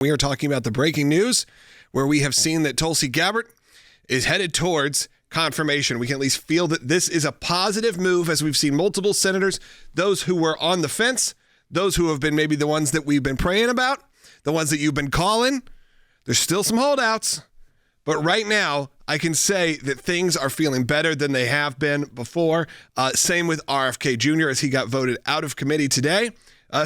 We are talking about the breaking news where we have seen that Tulsi Gabbard is headed towards confirmation. We can at least feel that this is a positive move, as we've seen multiple senators, those who were on the fence, those who have been maybe the ones that we've been praying about, the ones that you've been calling. There's still some holdouts, but right now I can say that things are feeling better than they have been before. Same with RFK Jr. as he got voted out of committee today.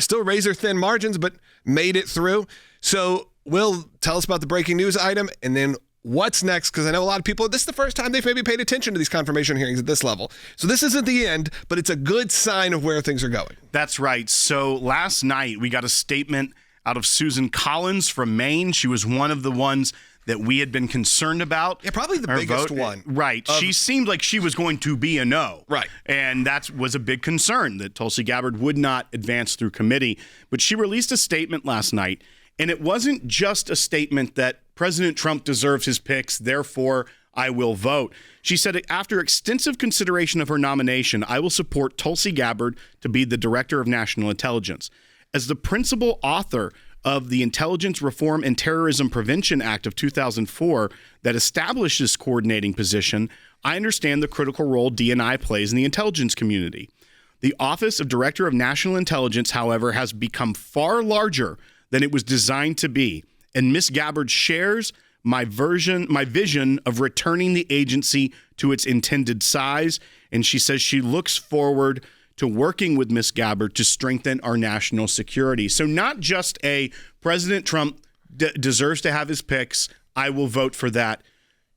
Still razor-thin margins, but made it through. So Will, tell us about the breaking news item and then what's next, because I know a lot of people, this is the first time they've maybe paid attention to these confirmation hearings at this level. So this isn't the end, but it's a good sign of where things are going. That's right. So last night we got a statement out of Susan Collins from Maine. She was one of the ones that we had been concerned about. Yeah, probably the biggest one. Right. She seemed like she was going to be a no. Right. And that was a big concern, that Tulsi Gabbard would not advance through committee. But she released a statement last night, and it wasn't just a statement that President Trump deserves his picks, therefore I will vote. She said, after extensive consideration of her nomination, I will support Tulsi Gabbard to be the Director of National Intelligence. As the principal author of the Intelligence Reform and Terrorism Prevention Act of 2004 that established this coordinating position, I understand the critical role D&I plays in the intelligence community. The Office of Director of National Intelligence, however, has become far larger than it was designed to be, and Ms. Gabbard shares my vision of returning the agency to its intended size, and she says she looks forward to working with Ms. Gabbard to strengthen our national security. So not just a President Trump deserves to have his picks, I will vote for that.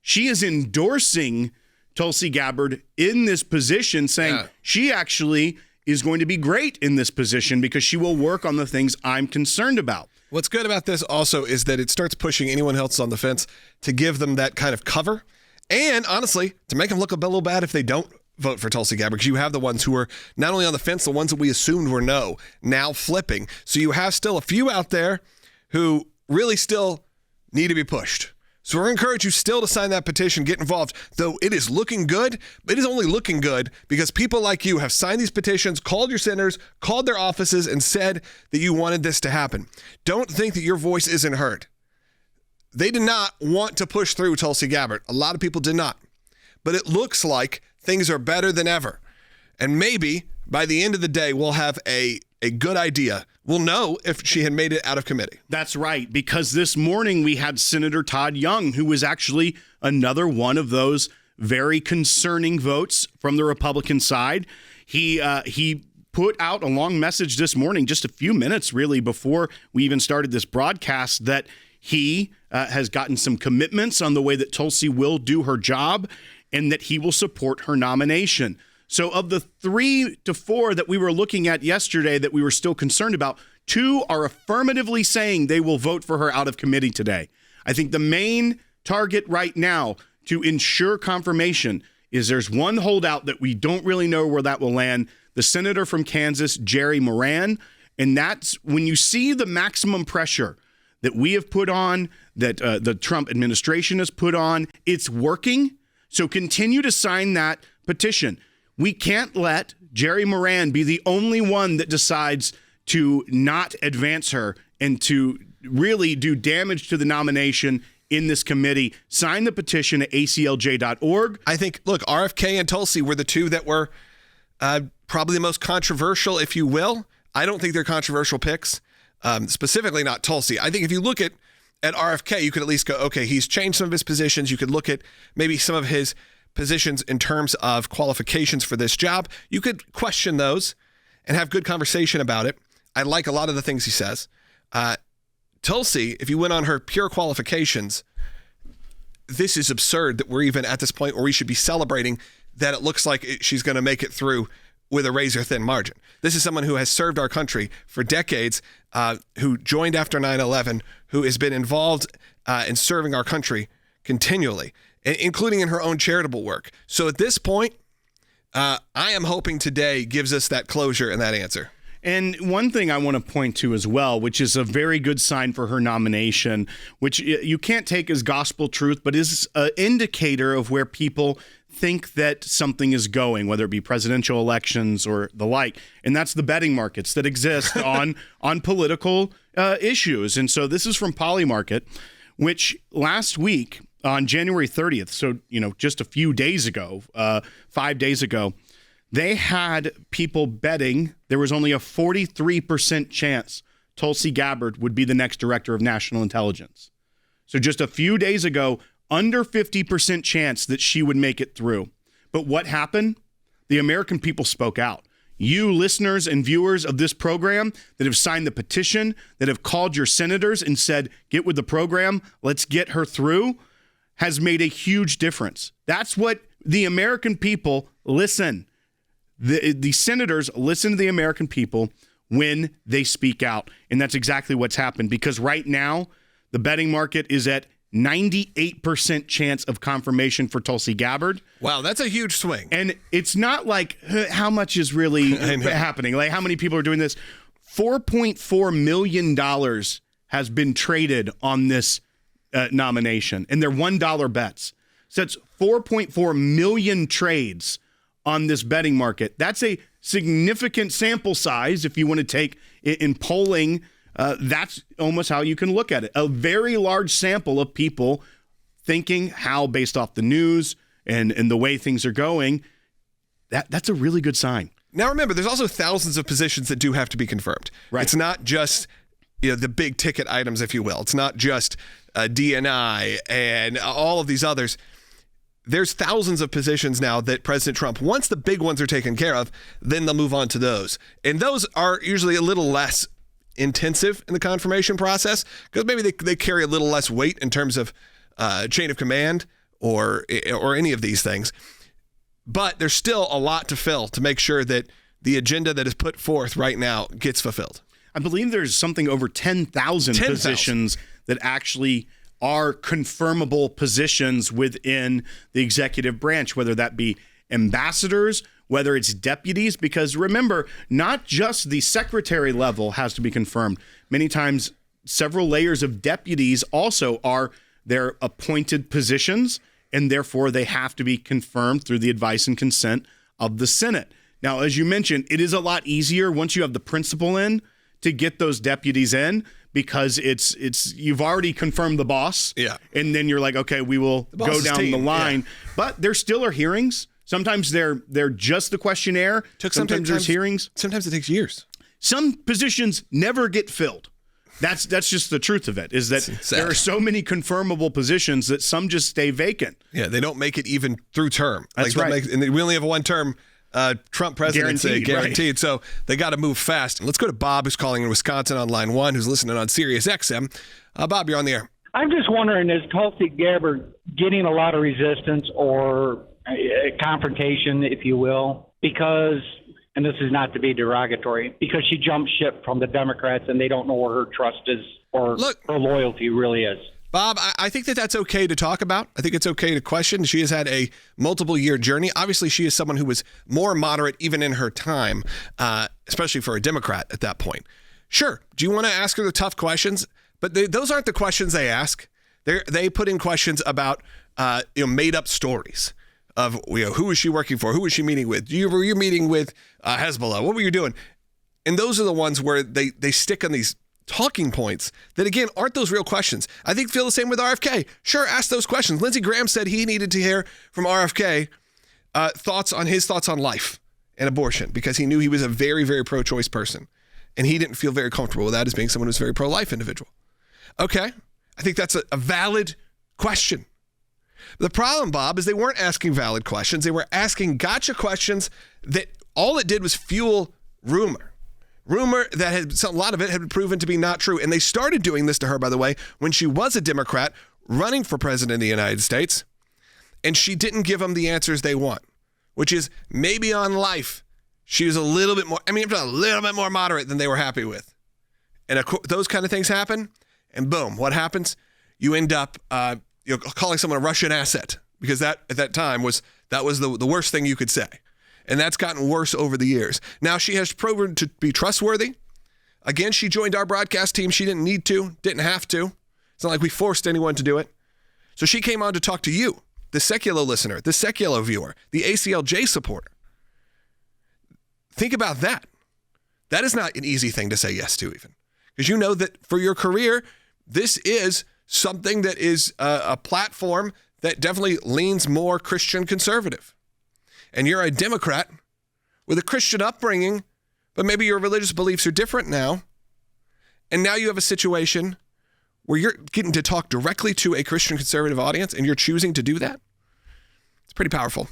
She is endorsing Tulsi Gabbard in this position, saying she actually is going to be great in this position because she will work on the things I'm concerned about. What's good about this also is that it starts pushing anyone else on the fence to give them that kind of cover. And honestly, to make them look a little bad if they don't vote for Tulsi Gabbard, because you have the ones who are not only on the fence, the ones that we assumed were no, now flipping. So you have still a few out there who really still need to be pushed. So we're encouraging you still to sign that petition, get involved, though it is looking good. It is only looking good because people like you have signed these petitions, called your senators, called their offices, and said that you wanted this to happen. Don't think that your voice isn't heard. They did not want to push through Tulsi Gabbard. A lot of people did not. But it looks like things are better than ever. And maybe by the end of the day, we'll have a good idea. We'll know if she had made it out of committee. That's right, because this morning we had Senator Todd Young, who was actually another one of those very concerning votes from the Republican side. He put out a long message this morning, just a few minutes really before we even started this broadcast, that he has gotten some commitments on the way that Tulsi will do her job and that he will support her nomination. So of the 3 to 4 that we were looking at yesterday that we were still concerned about, 2 are affirmatively saying they will vote for her out of committee today. I think the main target right now to ensure confirmation is there's one holdout that we don't really know where that will land, the senator from Kansas, Jerry Moran. And that's when you see the maximum pressure that we have put on, that the Trump administration has put on, it's working. So continue to sign that petition. We can't let Jerry Moran be the only one that decides to not advance her and to really do damage to the nomination in this committee. Sign the petition at aclj.org. I think, look, RFK and Tulsi were the two that were probably the most controversial, if you will. I don't think they're controversial picks, specifically not Tulsi. I think if you look at RFK, you could at least go, okay, he's changed some of his positions. You could look at maybe some of his positions in terms of qualifications for this job. You could question those and have good conversation about it. I like a lot of the things he says. Tulsi, if you went on her pure qualifications, this is absurd that we're even at this point where we should be celebrating that it looks like she's going to make it through with a razor-thin margin. This is someone who has served our country for decades, who joined after 9/11, who has been involved in serving our country continually, including in her own charitable work. So at this point, I am hoping today gives us that closure and that answer. And one thing I want to point to as well, which is a very good sign for her nomination, which you can't take as gospel truth, but is an indicator of where people think that something is going, whether it be presidential elections or the like. And that's the betting markets that exist on political issues. And so this is from Polymarket, which last week on January 30th, so, just a few days ago, 5 days ago, they had people betting there was only a 43% chance Tulsi Gabbard would be the next director of national intelligence. So just a few days ago, under 50% chance that she would make it through. But what happened? The American people spoke out. You listeners and viewers of this program that have signed the petition, that have called your senators and said, get with the program, let's get her through, has made a huge difference. That's what the American people listen. The senators listen to the American people when they speak out. And that's exactly what's happened, because right now the betting market is at 98% chance of confirmation for Tulsi Gabbard. Wow, that's a huge swing. And it's not like how much is really happening, like how many people are doing this. $4.4 million has been traded on this nomination, and they're $1 bets. So it's 4.4 million trades on this betting market. That's a significant sample size if you want to take in polling. That's almost how you can look at it. A very large sample of people thinking how, based off the news and the way things are going, that's a really good sign. Now, remember, there's also thousands of positions that do have to be confirmed. Right. It's not just the big ticket items, if you will. It's not just D&I and all of these others. There's thousands of positions now that President Trump, once the big ones are taken care of, then they'll move on to those. And those are usually a little less intensive in the confirmation process, because maybe they carry a little less weight in terms of chain of command or any of these things. But there's still a lot to fill to make sure that the agenda that is put forth right now gets fulfilled. I believe there's something over 10,000 positions that actually are confirmable positions within the executive branch, whether that be ambassadors, whether it's deputies, because remember, not just the secretary level has to be confirmed. Many times, several layers of deputies also are their appointed positions, and therefore they have to be confirmed through the advice and consent of the Senate. Now, as you mentioned, it is a lot easier once you have the principal in to get those deputies in, because it's you've already confirmed the boss. Yeah. And then you're like, okay, we will go down the line. Yeah. But there still are hearings. Sometimes they're just the questionnaire. Sometimes there's hearings. Sometimes it takes years. Some positions never get filled. That's just the truth of it, is that there are so many confirmable positions that some just stay vacant. Yeah, they don't make it even through term. That's right. And we only have a one-term Trump presidency guaranteed. Right. So they got to move fast. Let's go to Bob, who's calling in Wisconsin on line 1, who's listening on Sirius XM. Bob, you're on the air. I'm just wondering, is Tulsi Gabbard getting a lot of resistance or a confrontation, if you will, because, and this is not to be derogatory, because she jumped ship from the Democrats and they don't know where her trust is or her loyalty really is? Bob, I think that's okay to talk about. I think it's okay to question. She has had a multiple-year journey. Obviously, she is someone who was more moderate even in her time, especially for a Democrat at that point. Sure, do you want to ask her the tough questions? But those aren't the questions they ask. They put in questions about made-up stories of who was she working for? Who was she meeting with? Were you meeting with Hezbollah? What were you doing? And those are the ones where they stick on these talking points that, again, aren't those real questions. I think feel the same with RFK. Sure, ask those questions. Lindsey Graham said he needed to hear from RFK thoughts on life and abortion, because he knew he was a very, very pro-choice person. And he didn't feel very comfortable with that as being someone who's a very pro-life individual. Okay, I think that's a valid question. The problem, Bob, is they weren't asking valid questions. They were asking gotcha questions that all it did was fuel rumor. Rumor that a lot of it had been proven to be not true. And they started doing this to her, by the way, when she was a Democrat running for president of the United States, and she didn't give them the answers they want, which is maybe on life, she was a little bit more moderate than they were happy with. And those kind of things happen, and boom, what happens? You end up calling someone a Russian asset, because that at that time was the worst thing you could say. And that's gotten worse over the years. Now she has proven to be trustworthy. Again, she joined our broadcast team. She didn't need to, didn't have to. It's not like we forced anyone to do it. So she came on to talk to you, the secular listener, the secular viewer, the ACLJ supporter. Think about that. That is not an easy thing to say yes to even. because you know that for your career, this is something that is a platform that definitely leans more Christian conservative. And you're a Democrat with a Christian upbringing, but maybe your religious beliefs are different now. And now you have a situation where you're getting to talk directly to a Christian conservative audience and you're choosing to do that. It's pretty powerful.